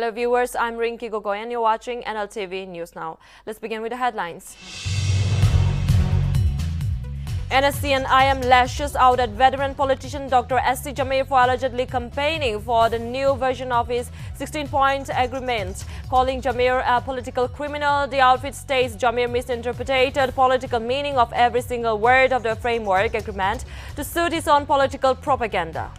Hello viewers, I'm Rinki Gogoi and you're watching Nltv News Now. Let's begin with the headlines. NSC and IM lashes out at veteran politician Dr. S.C. Jamir for allegedly campaigning for the new version of his 16-point agreement. Calling Jamir a political criminal, the outfit states Jamir misinterpreted political meaning of every single word of the framework agreement to suit his own political propaganda.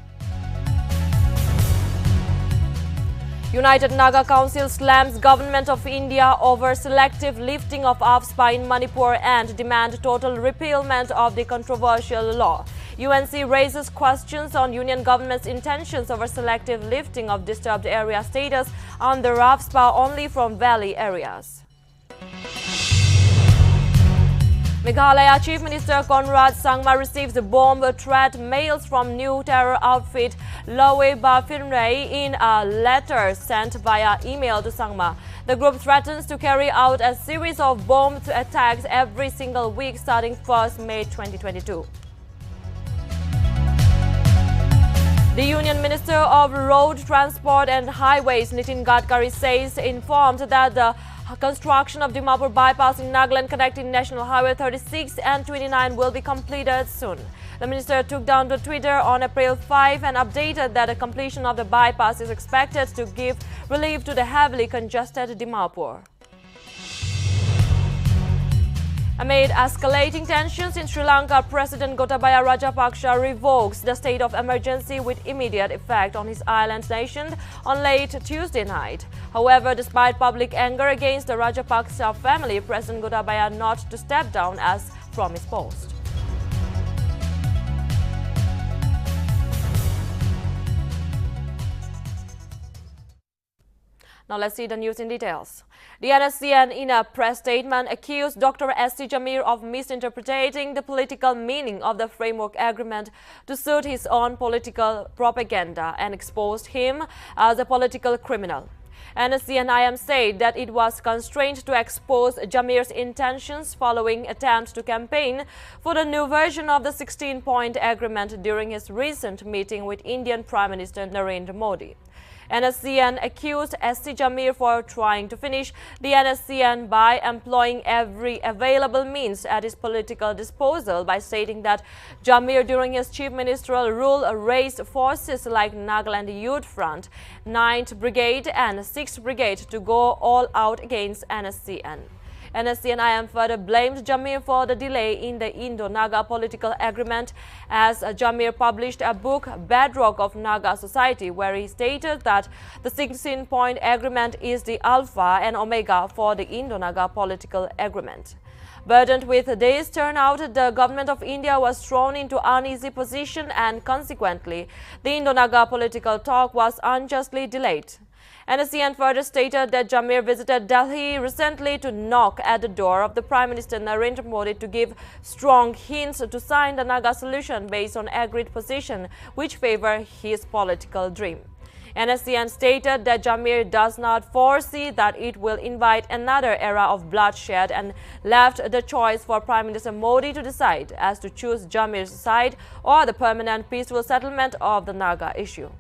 United Naga Council slams Government of India over selective lifting of AFSPA in Manipur and demand total repealment of the controversial law. UNC raises questions on Union government's intentions over selective lifting of disturbed area status under AFSPA only from valley areas. Meghalaya Chief Minister Conrad Sangma receives bomb threat mails from new terror outfit Veterinary in a letter sent via email to Sangma. The group threatens to carry out a series of bomb attacks every single week starting 1st May 2022. The Union Minister of Road Transport and Highways, Nitin Gadkari, says informed that the construction of Dimappur bypass in Nagaland connecting National Highway 36 and 29 will be completed soon. The minister took down to Twitter on April 5 and updated that the completion of the bypass is expected to give relief to the heavily congested Dimappur. Amid escalating tensions in Sri Lanka, President Gotabaya Rajapaksa revokes the state of emergency with immediate effect on his island nation on late Tuesday night. However, despite public anger against the Rajapaksa family, President Gotabaya not to step down as from his post. Now let's see the news in details. The NSCN in a press statement accused Dr. S.C. Jamir of misinterpreting the political meaning of the framework agreement to suit his own political propaganda and exposed him as a political criminal. NSC and IM said that it was constrained to expose Jamir's intentions following attempts to campaign for the new version of the 16-point agreement during his recent meeting with Indian Prime Minister Narendra Modi. NSCN accused S.C. Jamir for trying to finish the NSCN by employing every available means at his political disposal by stating that Jamir during his chief ministerial rule raised forces like Nagaland Youth Front, 9th Brigade and 6th Brigade to go all out against NSCN. NSC and IM further blamed Jamir for the delay in the Indo-Naga political agreement as Jamir published a book, Bedrock of Naga Society, where he stated that the 16-point agreement is the alpha and omega for the Indo-Naga political agreement. Burdened with this turnout, the government of India was thrown into uneasy position and consequently, the Indo-Naga political talk was unjustly delayed. NSCN further stated that Jamir visited Delhi recently to knock at the door of the Prime Minister Narendra Modi to give strong hints to sign the Naga solution based on agreed position which favor his political dream. NSCN stated that Jamir does not foresee that it will invite another era of bloodshed and left the choice for Prime Minister Modi to decide as to choose Jamir's side or the permanent peaceful settlement of the Naga issue.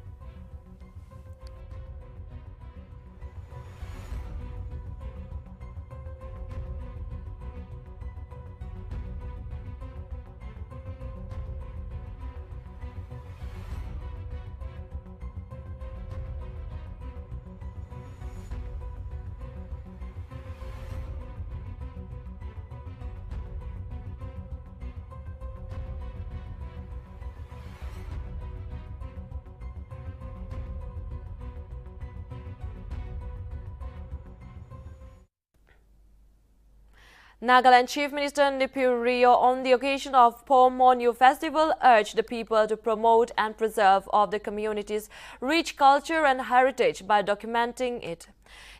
Nagaland Chief Minister Nltv on the occasion of Pomonu Festival urged the people to promote and preserve of the community's rich culture and heritage by documenting it.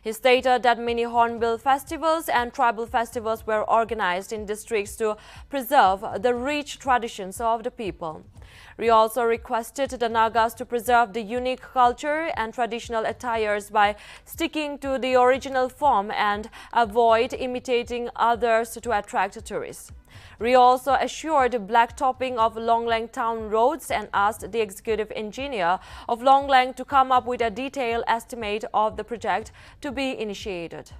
He stated that many hornbill festivals and tribal festivals were organized in districts to preserve the rich traditions of the people. He also requested the Nagas to preserve the unique culture and traditional attires by sticking to the original form and avoid imitating others to attract tourists. Rio also assured blacktopping of Longlang town roads and asked the executive engineer of Longlang to come up with a detailed estimate of the project to be initiated.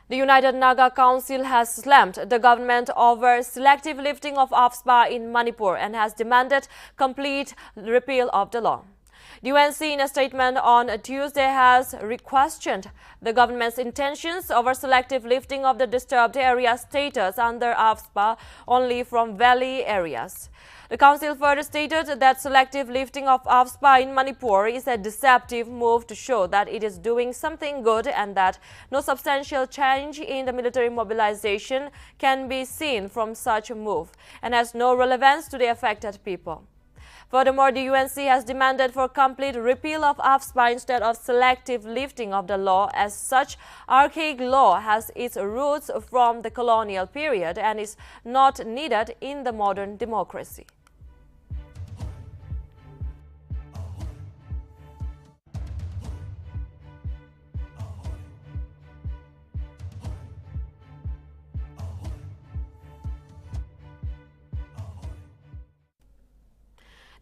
The United Naga Council has slammed the government over selective lifting of AFSPA in Manipur and has demanded complete repeal of the law. The UNC in a statement on Tuesday has questioned the government's intentions over selective lifting of the disturbed area status under AFSPA only from valley areas. The council further stated that selective lifting of AFSPA in Manipur is a deceptive move to show that it is doing something good and that no substantial change in the military mobilization can be seen from such a move and has no relevance to the affected people. Furthermore, the UNC has demanded for complete repeal of AFSPA instead of selective lifting of the law, as such archaic law has its roots from the colonial period and is not needed in the modern democracy.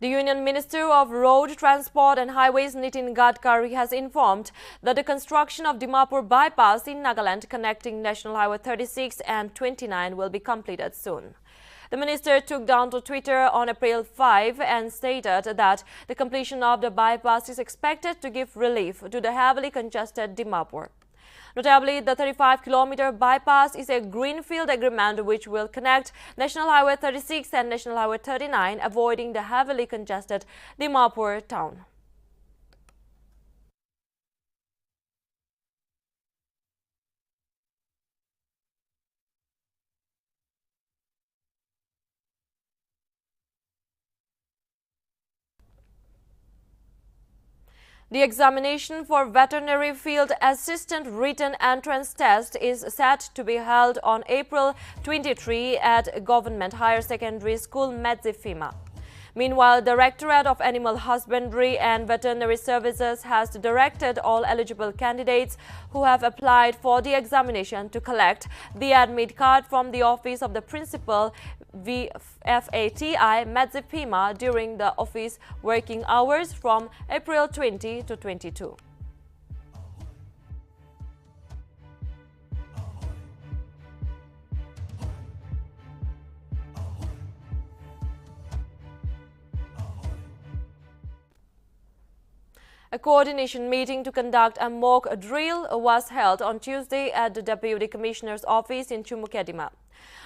The Union Minister of Road Transport and Highways Nitin Gadkari has informed that the construction of Dimappur bypass in Nagaland connecting National Highway 36 and 29 will be completed soon. The minister took down to Twitter on April 5 and stated that the completion of the bypass is expected to give relief to the heavily congested Dimappur. Notably, the 35-kilometer bypass is a greenfield agreement which will connect National Highway 36 and National Highway 39, avoiding the heavily congested Dimappur town. The examination for veterinary field assistant written entrance test is set to be held on April 23 at Government Higher Secondary School, Nltv. Meanwhile, the Directorate of Animal Husbandry and Veterinary Services has directed all eligible candidates who have applied for the examination to collect the admit card from the office of the principal VFATI Nltv during the office working hours from April 20 to 22. A coordination meeting to conduct a mock drill was held on Tuesday at the Deputy Commissioner's office in Chumukedima.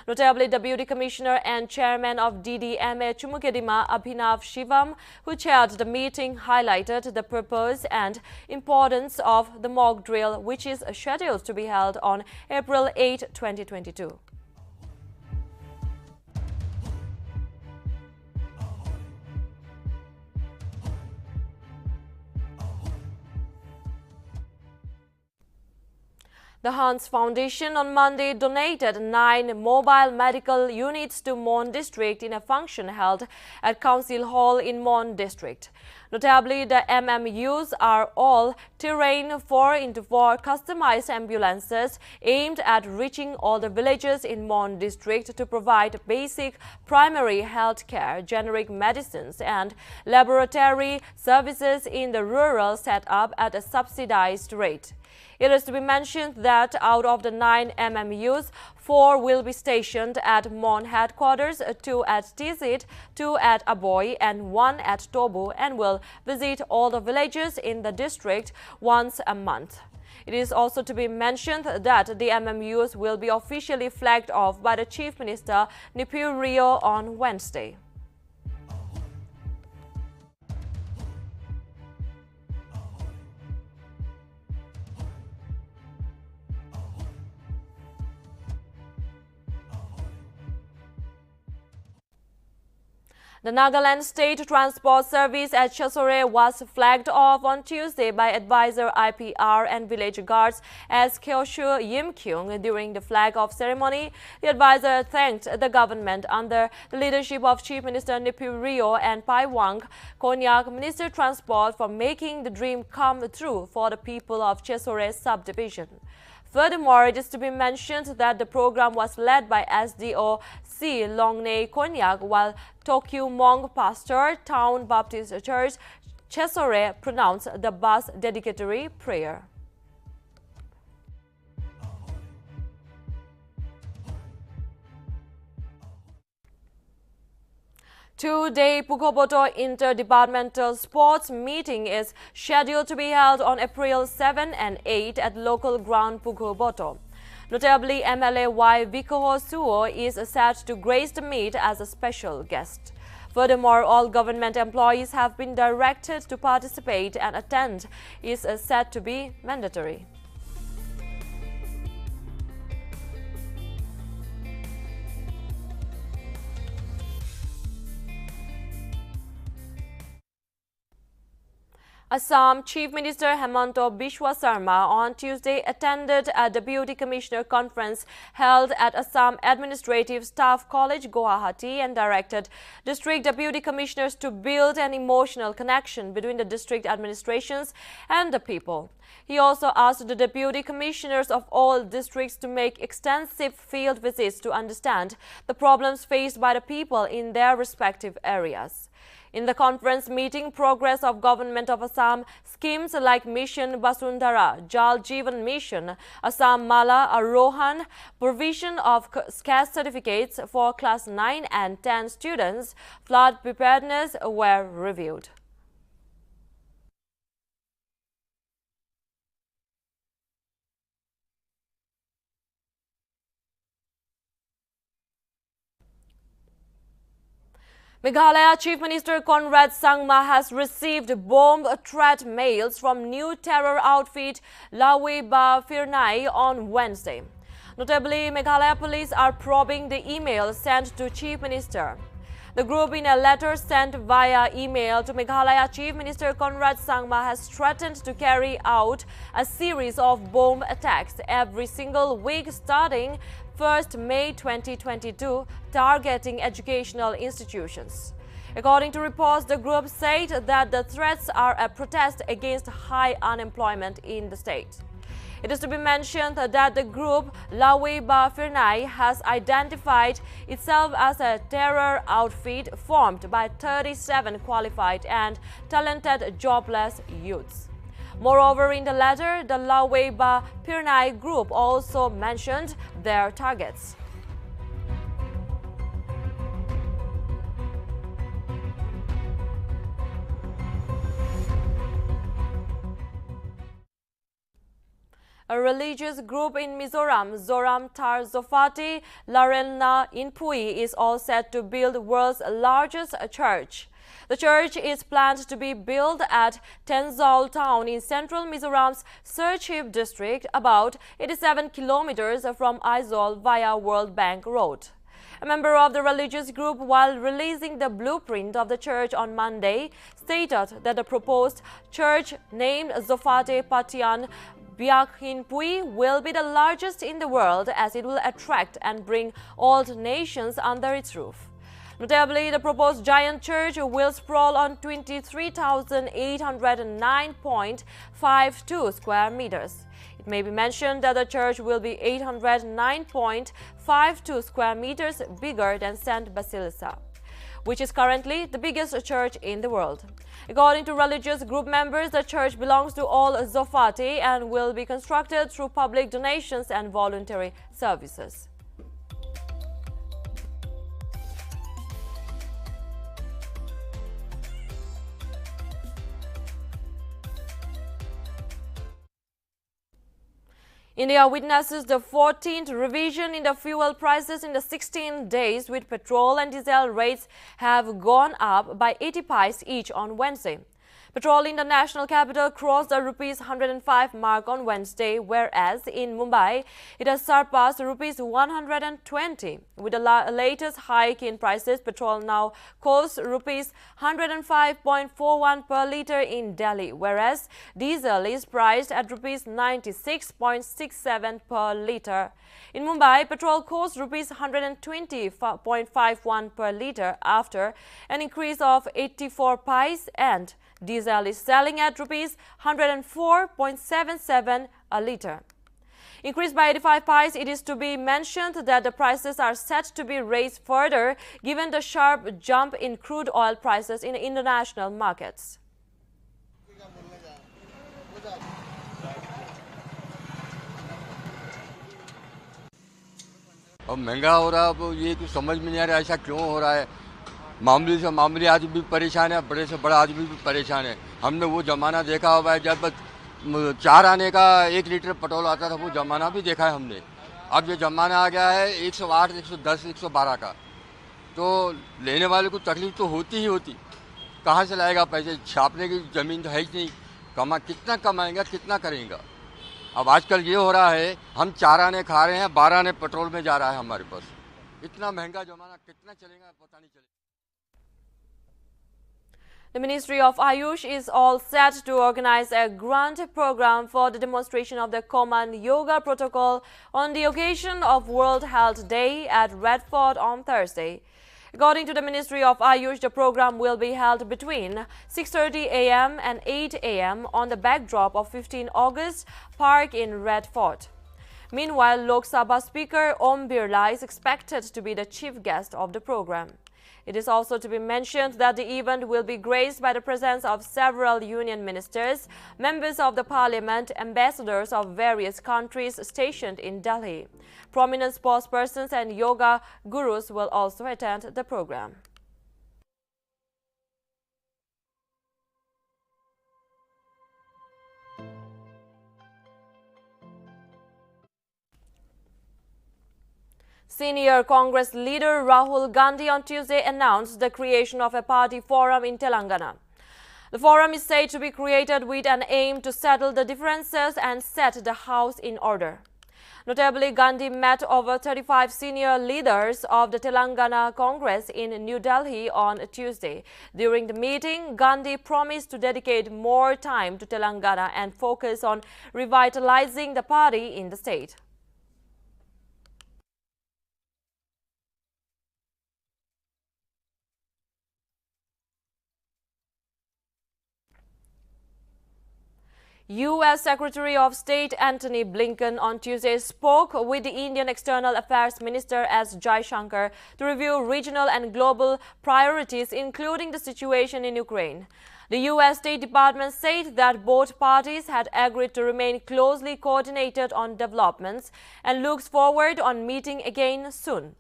Notably, Deputy Commissioner and Chairman of DDMA Chumukedima, Abhinav Shivam, who chaired the meeting, highlighted the purpose and importance of the mock drill, which is scheduled to be held on April 8, 2022. The Hans Foundation on Monday donated 9 mobile medical units to Mon District in a function held at Council Hall in Mon District. Notably, the MMUs are all terrain 4x4 customized ambulances aimed at reaching all the villages in Mon District to provide basic primary health care, generic medicines and laboratory services in the rural setup at a subsidized rate. It is to be mentioned that out of the 9 MMUs, 4 will be stationed at Mon headquarters, 2 at Tizit, 2 at Aboy and 1 at Tobu, and will visit all the villages in the district once a month. It is also to be mentioned that the MMUs will be officially flagged off by the Chief Minister Nltv Rio on Wednesday. The Nagaland State Transport Service at Chesore was flagged off on Tuesday by advisor IPR and village guards as Kyeoshu Yimkyung. During the flag-off ceremony, the advisor thanked the government under the leadership of Chief Minister Nltv and Pai Wang, Konyak Minister Transport, for making the dream come true for the people of Chesore subdivision. Furthermore, it is to be mentioned that the program was led by SDO C. Longney Konyak, while Tokyo Mong Pastor, Town Baptist Church, Chesore, pronounced the bus dedicatory prayer. Two-day Pukhoboto Interdepartmental Sports Meeting is scheduled to be held on April 7 and 8 at local ground Pukhoboto. Notably, MLA Y. Vikoho Suo is set to grace the meet as a special guest. Furthermore, all government employees have been directed to participate, and attend is said to be mandatory. Assam Chief Minister Hemanta Biswa Sarma on Tuesday attended a Deputy Commissioner conference held at Assam Administrative Staff College, Guwahati, and directed District Deputy Commissioners to build an emotional connection between the district administrations and the people. He also asked the Deputy Commissioners of all districts to make extensive field visits to understand the problems faced by the people in their respective areas. In the conference meeting, progress of Government of Assam schemes like Mission Basundhara, Jal Jeevan Mission, Assam Mala Arohan, provision of caste certificates for class 9 and 10 students, flood preparedness were reviewed. Meghalaya Chief Minister Conrad Sangma has received bomb threat mails from new terror outfit Lawe Ba Firnai on Wednesday. Notably, Meghalaya police are probing the email sent to Chief Minister. The group, in a letter sent via email to Meghalaya Chief Minister Conrad Sangma, has threatened to carry out a series of bomb attacks every single week starting 1st May 2022, targeting educational institutions. According to reports, the group said that the threats are a protest against high unemployment in the state. It is to be mentioned that the group Lawe Ba Firnai has identified itself as a terror outfit formed by 37 qualified and talented jobless youths. Moreover, in the letter, the Lawe Ba Firnai group also mentioned their targets. A religious group in Mizoram, Zoram Tar Zofati Larelna Inpui, is all set to build the world's largest church. The church is planned to be built at Tenzal town in central Mizoram's Serchhip district, about 87 kilometers from Aizawl via World Bank Road. A member of the religious group, while releasing the blueprint of the church on Monday, stated that the proposed church, named Zofate Patian Byakhinpui, will be the largest in the world, as it will attract and bring all nations under its roof. Notably, the proposed giant church will sprawl on 23,809.52 square meters. It may be mentioned that the church will be 809.52 square meters bigger than St. Basilica, which is currently the biggest church in the world. According to religious group members, the church belongs to all Zofati and will be constructed through public donations and voluntary services. India witnesses the 14th revision in the fuel prices in the 16 days, with petrol and diesel rates have gone up by 80 paise each on Wednesday. Petrol in the national capital crossed the rupees 105 mark on Wednesday, whereas in Mumbai, it has surpassed rupees 120. With the latest hike in prices, petrol now costs rupees 105.41 per litre in Delhi, whereas diesel is priced at rupees 96.67 per litre. In Mumbai, petrol costs rupees 120.51 per litre after an increase of 84 paise, and diesel is selling at rupees 104.77 a litre. Increased by 85 paise, it is to be mentioned that the prices are set to be raised further given the sharp jump in crude oil prices in international markets. अब महंगा हो रहा है, अब ये कुछ समझ में नहीं आ रहा ऐसा क्यों हो रहा है। मामूली से मामूली आदमी भी परेशान है, बड़े से बड़ा आदमी भी परेशान है। हमने वो ज़माना देखा हुआ है जब 4 आने का 1 लीटर पेट्रोल आता था, वो ज़माना भी देखा है हमने। अब ये ज़माना आ गया है 108, 110, 112 का, तो लेने वाले को तकलीफ तो होती ही होती। कहाँ से लाएगा पैसे? छापने की ज़मीन तो है ही नहीं। कितना कमाएगा, कितना करेगा? अब आजकल ये हो रहा है, हम 4 आने खा रहे हैं, 12 आने पेट्रोल में जा रहा है हमारे पास। इतना महंगा ज़माना कितना चलेगा पता नहीं चलेगा। The Ministry of Ayush is all set to organize a grand program for the demonstration of the common yoga protocol on the occasion of World Health Day at Red Fort on Thursday. According to the Ministry of Ayush, the program will be held between 6:30 a.m. and 8 a.m. on the backdrop of 15 August Park in Red Fort. Meanwhile, Lok Sabha Speaker Om Birla is expected to be the chief guest of the program. It is also to be mentioned that the event will be graced by the presence of several union ministers, members of the parliament, ambassadors of various countries stationed in Delhi. Prominent spokespersons and yoga gurus will also attend the program. Senior Congress leader Rahul Gandhi on Tuesday announced the creation of a party forum in Telangana. The forum is said to be created with an aim to settle the differences and set the house in order. Notably, Gandhi met over 35 senior leaders of the Telangana Congress in New Delhi on Tuesday. During the meeting, Gandhi promised to dedicate more time to Telangana and focus on revitalizing the party in the state. U.S. Secretary of State Antony Blinken on Tuesday spoke with the Indian External Affairs Minister S. Jaishankar to review regional and global priorities, including the situation in Ukraine. The U.S. State Department said that both parties had agreed to remain closely coordinated on developments and looks forward on meeting again soon.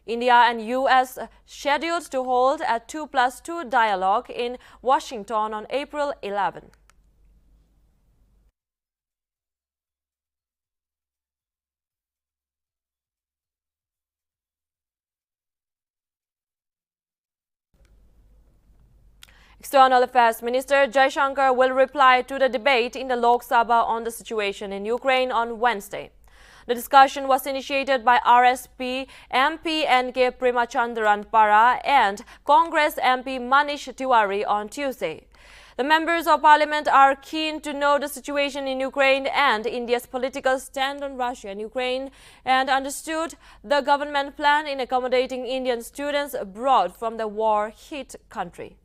India and U.S. scheduled to hold a 2+2 dialogue in Washington on April 11. External Affairs Minister Jaishankar will reply to the debate in the Lok Sabha on the situation in Ukraine on Wednesday. The discussion was initiated by RSP MP N.K. Premachandran Para and Congress MP Manish Tiwari on Tuesday. The members of parliament are keen to know the situation in Ukraine and India's political stand on Russia and Ukraine, and understood the government plan in accommodating Indian students abroad from the war-hit country.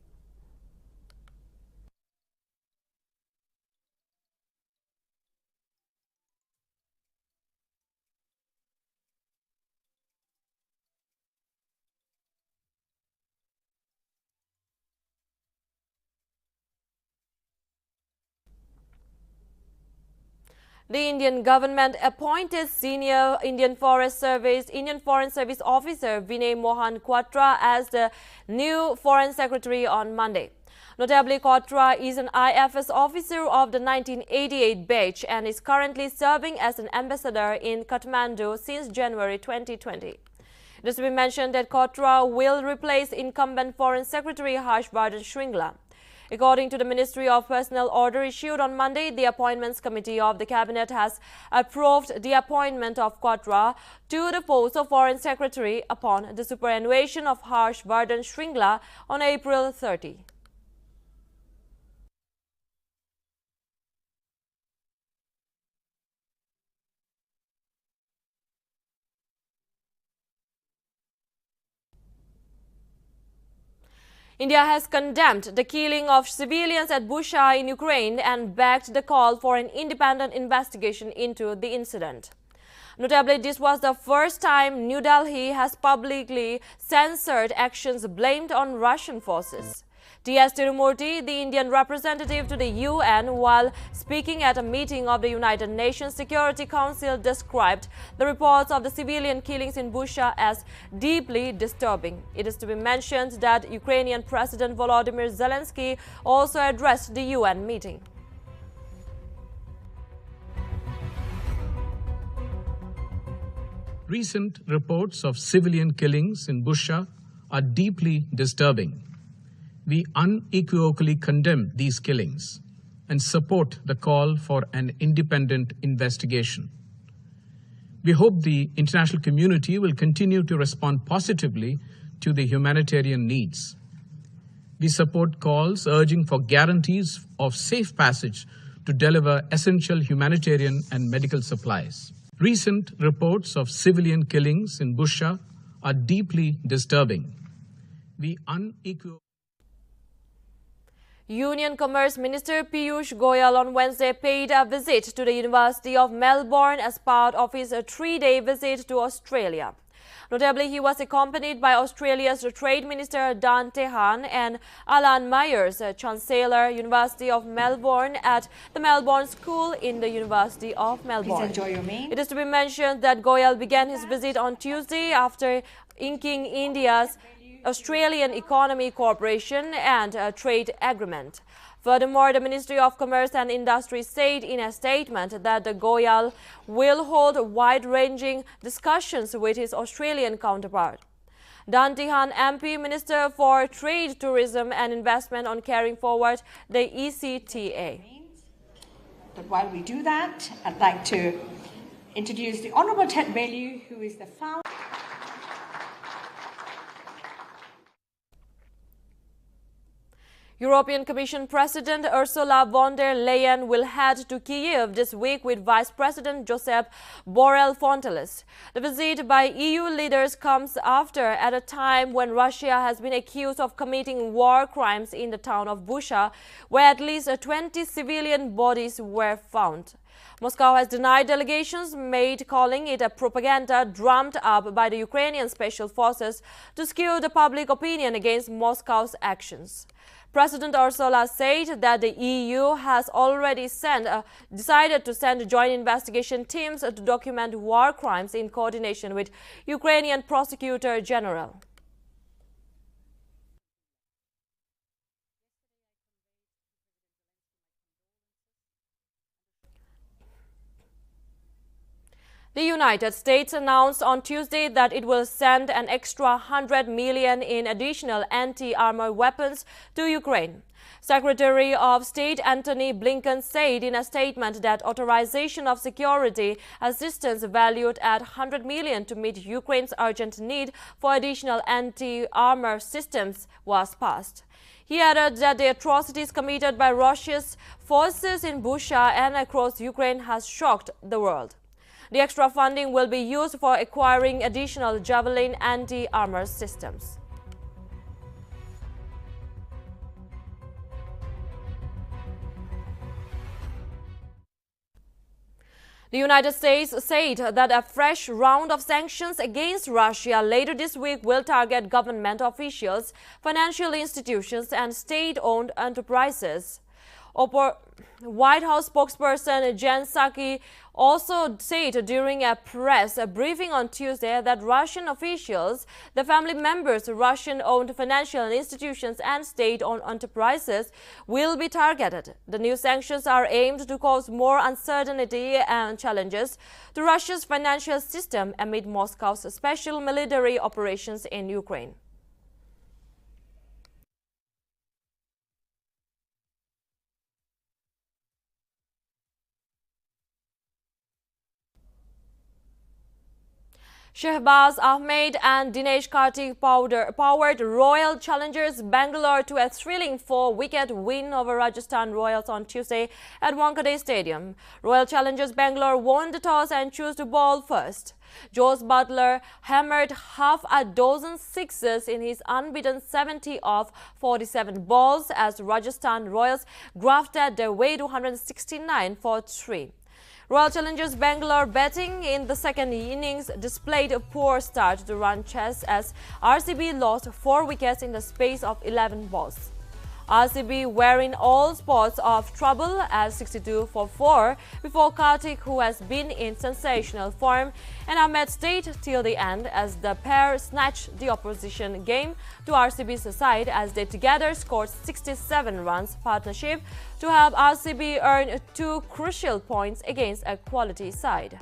The Indian government appointed senior Indian Foreign Service officer Vinay Mohan Quatra as the new Foreign Secretary on Monday. Notably, Quatra is an IFS officer of the 1988 batch and is currently serving as an ambassador in Kathmandu since January 2020. It is to be mentioned that Quatra will replace incumbent Foreign Secretary Harshvardhan Shringla. According to the Ministry of Personnel order issued on Monday, the Appointments Committee of the Cabinet has approved the appointment of Quadra to the post of Foreign Secretary upon the superannuation of Harsh Vardhan Shringla on April 30. India has condemned the killing of civilians at Bucha in Ukraine and backed the call for an independent investigation into the incident. Notably, this was the first time New Delhi has publicly censored actions blamed on Russian forces. T.S. Tirumurti, the Indian representative to the UN, while speaking at a meeting of the United Nations Security Council, described the reports of the civilian killings in Bucha as deeply disturbing. It is to be mentioned that Ukrainian President Volodymyr Zelensky also addressed the UN meeting. Recent reports of civilian killings in Bucha are deeply disturbing. We unequivocally condemn these killings and support the call for an independent investigation. We hope the international community will continue to respond positively to the humanitarian needs. We support calls urging for guarantees of safe passage to deliver essential humanitarian and medical supplies. Recent reports of civilian killings in Bucha are deeply disturbing. We unequivocally Union Commerce Minister Piyush Goyal on Wednesday paid a visit to the University of Melbourne as part of his three-day visit to Australia. Notably, he was accompanied by Australia's Trade Minister Dan Tehan and Alan Myers, Chancellor, University of Melbourne, at the Melbourne School in the University of Melbourne. Please enjoy your meal. It is to be mentioned that Goyal began his visit on Tuesday after inking India's Australian Economy Cooperation and Trade Agreement. Furthermore, the Ministry of Commerce and Industry said in a statement that the Goyal will hold wide-ranging discussions with his Australian counterpart. Dan Tehan, MP, Minister for Trade, Tourism and Investment, on carrying forward the ECTA. But while we do that, I'd like to introduce the Honourable Ted Baillieu, who is the founder. European Commission President Ursula von der Leyen will head to Kyiv this week with Vice President Josep Borrell Fontelles. The visit by EU leaders comes at a time when Russia has been accused of committing war crimes in the town of Bucha, where at least 20 civilian bodies were found. Moscow has denied allegations made, calling it a propaganda drummed up by the Ukrainian special forces to skew the public opinion against Moscow's actions. President Ursula said that the EU has already decided to send joint investigation teams to document war crimes in coordination with Ukrainian Prosecutor General. The United States announced on Tuesday that it will send an extra $100 million in additional anti-armor weapons to Ukraine. Secretary of State Antony Blinken said in a statement that authorization of security assistance valued at $100 million to meet Ukraine's urgent need for additional anti-armor systems was passed. He added that the atrocities committed by Russia's forces in Bucha and across Ukraine has shocked the world. The extra funding will be used for acquiring additional Javelin anti-armor systems. The United States said that a fresh round of sanctions against Russia later this week will target government officials, financial institutions, and state-owned enterprises. White House spokesperson Jen Psaki also said during a press briefing on Tuesday that Russian officials, the family members, Russian-owned financial institutions and state-owned enterprises will be targeted. The new sanctions are aimed to cause more uncertainty and challenges to Russia's financial system amid Moscow's special military operations in Ukraine. Shehbaz Ahmed and Dinesh Karthik powered Royal Challengers Bangalore to a thrilling 4-wicket win over Rajasthan Royals on Tuesday at Wankhede Stadium. Royal Challengers Bangalore won the toss and chose to bowl first. Jos Buttler hammered half a dozen sixes in his unbeaten 70 of 47 balls as Rajasthan Royals grafted their way to 169 for 3. Royal Challengers Bangalore batting in the second innings displayed a poor start to run chase as RCB lost 4 wickets in the space of 11 balls. RCB were in all spots of trouble at 62 for 4 before Karthik, who has been in sensational form, and Ahmed stayed till the end as the pair snatched the opposition game to RCB's side as they together scored 67 runs partnership to help RCB earn 2 crucial points against a quality side.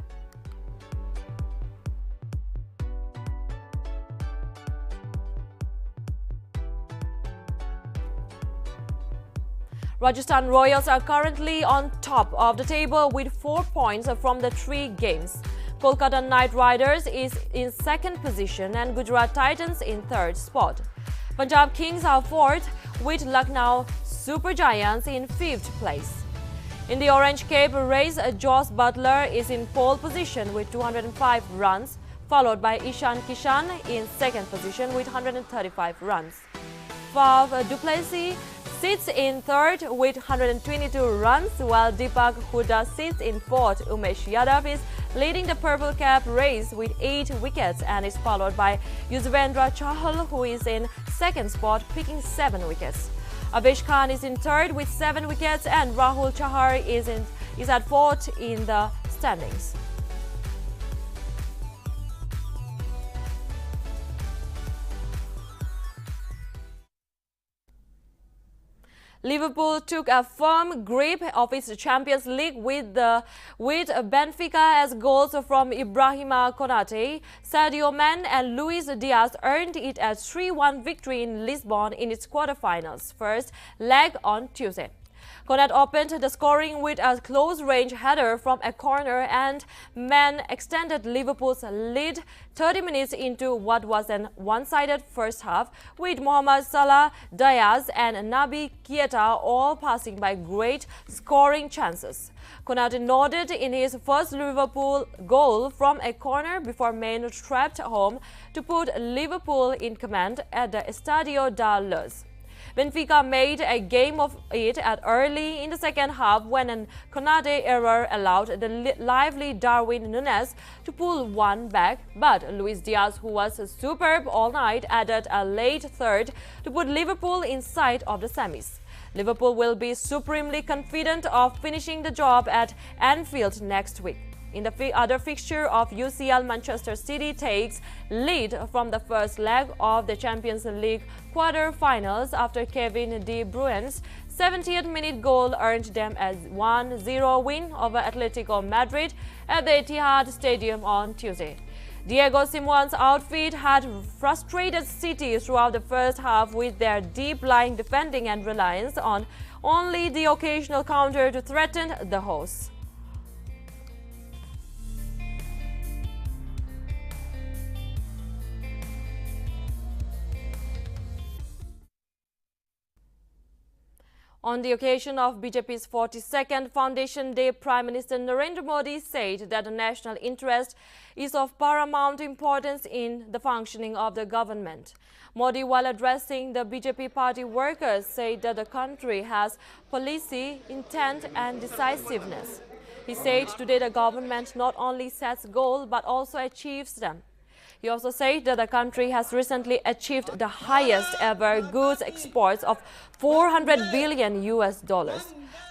Rajasthan Royals are currently on top of the table with 4 points from the 3 games. Kolkata Knight Riders is in second position and Gujarat Titans in third spot. Punjab Kings are fourth with Lucknow Super Giants in fifth place. In the Orange Cape race, Jos Buttler is in pole position with 205 runs, followed by Ishan Kishan in second position with 135 runs. Fav du Plessis sits in third with 122 runs, while Deepak Hooda sits in fourth. Umesh Yadav is leading the Purple Cap race with 8 wickets and is followed by Yuzvendra Chahal, who is in second spot, picking 7 wickets. Avesh Khan is in third with 7 wickets and Rahul Chahar is at fourth in the standings. Liverpool took a firm grip of its Champions League with Benfica as goals from Ibrahima Konate, Sadio Mane and Luis Diaz earned it a 3-1 victory in Lisbon in its quarterfinals first leg on Tuesday. Konate opened the scoring with a close-range header from a corner and Mane extended Liverpool's lead 30 minutes into what was an one-sided first half, with Mohamed Salah, Diaz and Naby Keita all passing by great scoring chances. Konate nodded in his first Liverpool goal from a corner before Mane trapped home to put Liverpool in command at the Estadio da Luz. Benfica made a game of it at early in the second half when a Konate error allowed the lively Darwin Núñez to pull one back, but Luis Diaz, who was superb all night, added a late third to put Liverpool in sight of the semis. Liverpool will be supremely confident of finishing the job at Anfield next week. In the other fixture of UCL, Manchester City takes lead from the first leg of the Champions League quarter-finals after Kevin De Bruyne's 70th minute goal earned them a 1-0 win over Atletico Madrid at the Etihad Stadium on Tuesday. Diego Simeone's outfit had frustrated City throughout the first half with their deep-lying defending and reliance on only the occasional counter to threaten the hosts. On the occasion of BJP's 42nd Foundation Day, Prime Minister Narendra Modi said that the national interest is of paramount importance in the functioning of the government. Modi, while addressing the BJP party workers, said that the country has policy, intent and decisiveness. He said today the government not only sets goals but also achieves them. He also said that the country has recently achieved the highest ever goods exports of $400 billion.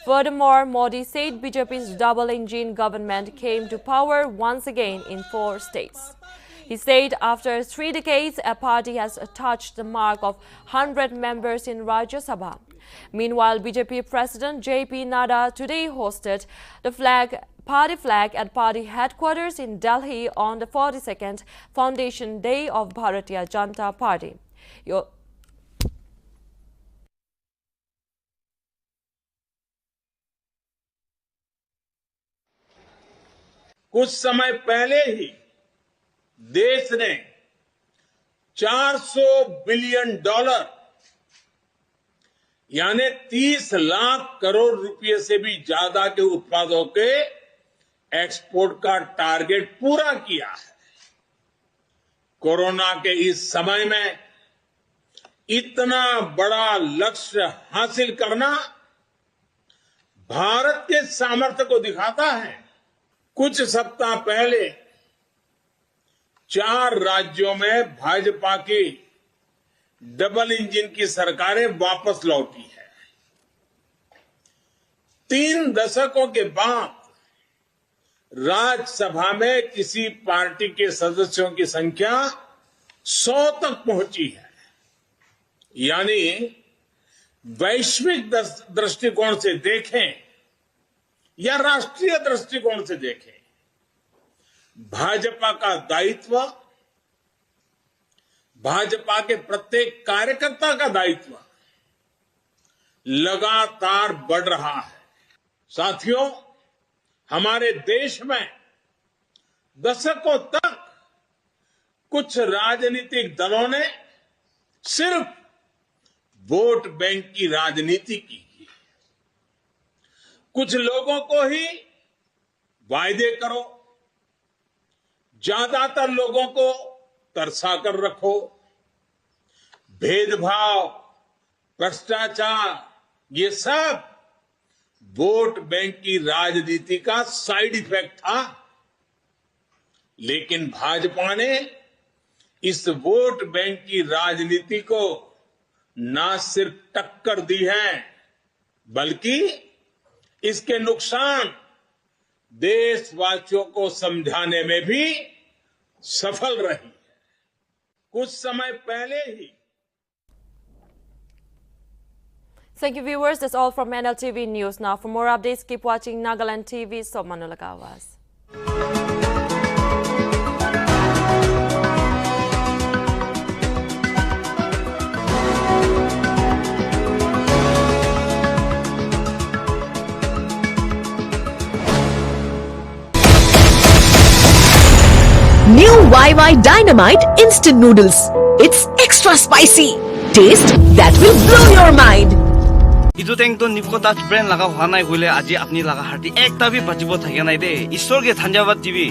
Furthermore, Modi said BJP's double-engine government came to power once again in 4 states. He said after 3 decades, a party has touched the mark of 100 members in Rajya Sabha. Meanwhile, BJP President JP Nadda today hosted the party flag at party headquarters in Delhi on the 42nd Foundation Day of Bharatiya Janata Party. कुछ समय पहले ही देश ने $400 billion यानी 30 लाख करोड़ रुपए से भी ज्यादा के उत्पादों के एक्सपोर्ट का टारगेट पूरा किया है। कोरोना के इस समय में इतना बड़ा लक्ष्य हासिल करना भारत के सामर्थ्य को दिखाता है। कुछ सप्ताह पहले 4 राज्यों में भाजपा की डबल इंजन की सरकारें वापस लौटी है। 3 दशकों के बाद राज्यसभा में किसी पार्टी के सदस्यों की संख्या 100 तक पहुंची है। यानी वैश्विक दृष्टिकोण से देखें या राष्ट्रीय दृष्टिकोण से देखें, भाजपा का दायित्व, भाजपा के प्रत्येक कार्यकर्ता का दायित्व लगातार बढ़ रहा है। साथियों, हमारे देश में दशकों तक कुछ राजनीतिक दलों ने सिर्फ वोट बैंक की राजनीति की। कुछ लोगों को ही वायदे करो, ज्यादातर लोगों को तरसा कर रखो। भेदभाव, भ्रष्टाचार, ये सब वोट बैंक की राजनीति का साइड इफेक्ट था। लेकिन भाजपा ने इस वोट बैंक की राजनीति को न सिर्फ टक्कर दी है, बल्कि इसके नुकसान देशवासियों को समझाने में भी सफल रही है। कुछ समय पहले ही Thank you, viewers. That's all from Nltv News. Now, for more updates, keep watching Nagaland TV. So, Manulagawas. New YY Dynamite Instant Noodles. It's extra spicy. Taste that will blow your mind. इदु Teng तो NEEPCO टाच brand लगा हुआ ना हुले आज अपनी लगा हटी एक तभी बचबो था क्या नहीं दे ईश्वर के धन्यवाद जीवी।